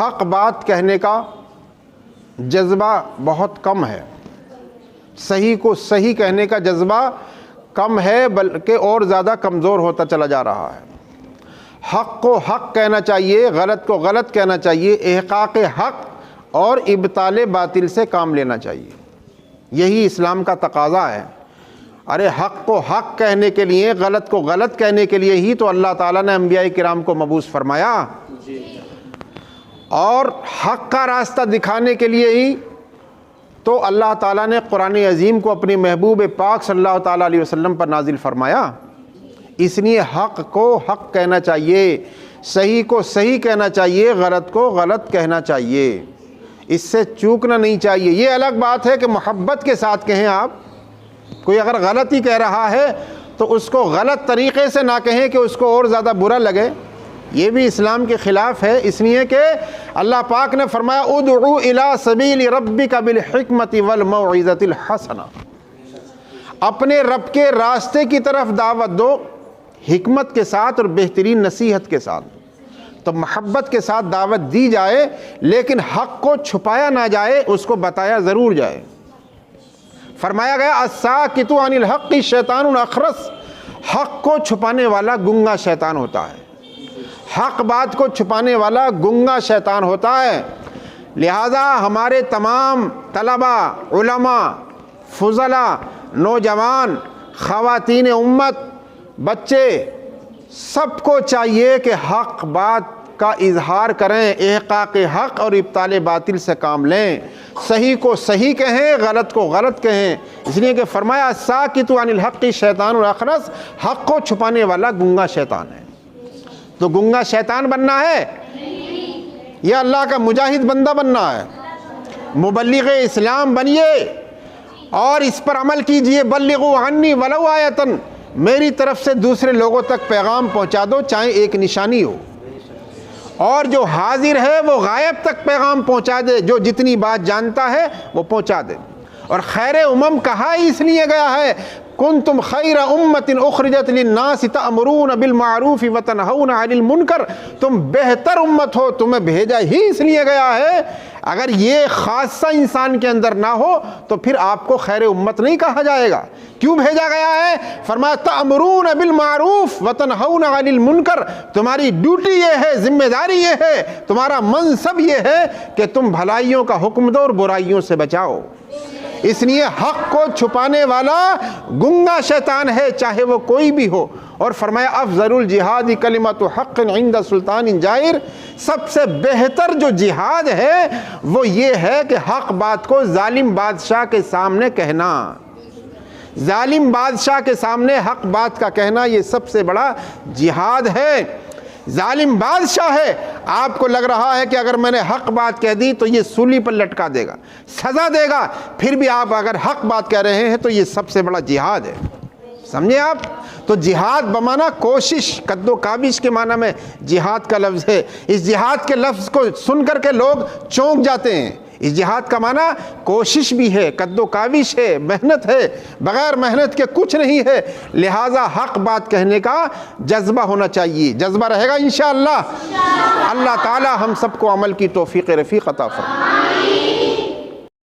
حق بات کہنے کا جذبہ بہت کم ہے، صحیح کو صحیح کہنے کا جذبہ کم ہے، بلکہ اور زیادہ کمزور ہوتا چلا جا رہا ہے۔ حق کو حق کہنا چاہیے، غلط کو غلط کہنا چاہیے، احقاق حق اور ابطال باطل سے کام لینا چاہیے، یہی اسلام کا تقاضا ہے۔ ارے حق کو حق کہنے کے لیے، غلط کو غلط کہنے کے لیے ہی تو اللہ تعالیٰ نے انبیاء کرام کو مبعوث فرمایا، اور حق کا راستہ دکھانے کے لیے ہی تو اللہ تعالیٰ نے قرآن عظیم کو اپنی محبوب پاک صلی اللہ تعالیٰ علیہ وسلم پر نازل فرمایا۔ اس لیے حق کو حق کہنا چاہیے، صحیح کو صحیح کہنا چاہیے، غلط کو غلط کہنا چاہیے، اس سے چوکنا نہیں چاہیے۔ یہ الگ بات ہے کہ محبت کے ساتھ کہیں، آپ کوئی اگر غلط ہی کہہ رہا ہے تو اس کو غلط طریقے سے نہ کہیں کہ اس کو اور زیادہ برا لگے، یہ بھی اسلام کے خلاف ہے۔ اس لیے کہ اللہ پاک نے فرمایا ادعو الی سبیل ربک بالحکمت والموعظۃ الحسنہ، اپنے رب کے راستے کی طرف دعوت دو حکمت کے ساتھ اور بہترین نصیحت کے ساتھ۔ تو محبت کے ساتھ دعوت دی جائے، لیکن حق کو چھپایا نہ جائے، اس کو بتایا ضرور جائے۔ فرمایا گیا الساکت عن الحق شیطان اخرس، حق کو چھپانے والا گنگا شیطان ہوتا ہے، حق بات کو چھپانے والا گنگا شیطان ہوتا ہے۔ لہذا ہمارے تمام طلباء، علماء، فضلاء، نوجوان، خواتین امت، بچے، سب کو چاہیے کہ حق بات کا اظہار کریں، احقاق حق اور ابطال باطل سے کام لیں، صحیح کو صحیح کہیں، غلط کو غلط کہیں۔ اس لیے کہ فرمایا الساکت عن الحق شیطان الاخرس، حق کو چھپانے والا گنگا شیطان ہے۔ تو گنگا شیطان بننا ہے یا اللہ کا مجاہد بندہ بننا ہے؟ مبلغ اسلام بنیے اور اس پر عمل کیجئے۔ بلغوا عنی ولو آیۃ، میری طرف سے دوسرے لوگوں تک پیغام پہنچا دو، چاہے ایک نشانی ہو، اور جو حاضر ہے وہ غائب تک پیغام پہنچا دے، جو جتنی بات جانتا ہے وہ پہنچا دے۔ اور خیر امم کہا اس لیے گیا ہے کنتم خیر امت اخرجت للناس تأمرون بالمعروف وتنہون عن المنکر، تم بہتر امت ہو، تمہیں بھیجا ہی اس لیے گیا ہے۔ اگر یہ خاصہ انسان کے اندر نہ ہو تو پھر آپ کو خیر امت نہیں کہا جائے گا۔ کیوں بھیجا گیا ہے؟ فرمایا تأمرون بالمعروف وتنہون عن المنکر، تمہاری ڈیوٹی یہ ہے، ذمہ داری یہ ہے، تمہارا منصب یہ ہے کہ تم بھلائیوں کا حکم دو اور برائیوں سے بچاؤ۔ اس لیے حق کو چھپانے والا گنگا شیطان ہے، چاہے وہ کوئی بھی ہو۔ اور فرمایا افضل الجہاد کلمۃ حق عند سلطان جائر، سب سے بہتر جو جہاد ہے وہ یہ ہے کہ حق بات کو ظالم بادشاہ کے سامنے کہنا، ظالم بادشاہ کے سامنے حق بات کا کہنا، یہ سب سے بڑا جہاد ہے۔ ظالم بادشاہ ہے، آپ کو لگ رہا ہے کہ اگر میں نے حق بات کہہ دی تو یہ سولی پر لٹکا دے گا، سزا دے گا، پھر بھی آپ اگر حق بات کہہ رہے ہیں تو یہ سب سے بڑا جہاد ہے۔ سمجھے آپ؟ تو جہاد بمانا کوشش، قد و کاوش کے معنی میں جہاد کا لفظ ہے۔ اس جہاد کے لفظ کو سن کر کے لوگ چونک جاتے ہیں۔ اس جہاد کا معنی کوشش بھی ہے، قد و کاوش ہے، محنت ہے، بغیر محنت کے کچھ نہیں ہے۔ لہٰذا حق بات کہنے کا جذبہ ہونا چاہیے، جذبہ رہے گا انشاءاللہ۔ اللہ تعالی ہم سب کو عمل کی توفیق رفیق عطا فرمائے۔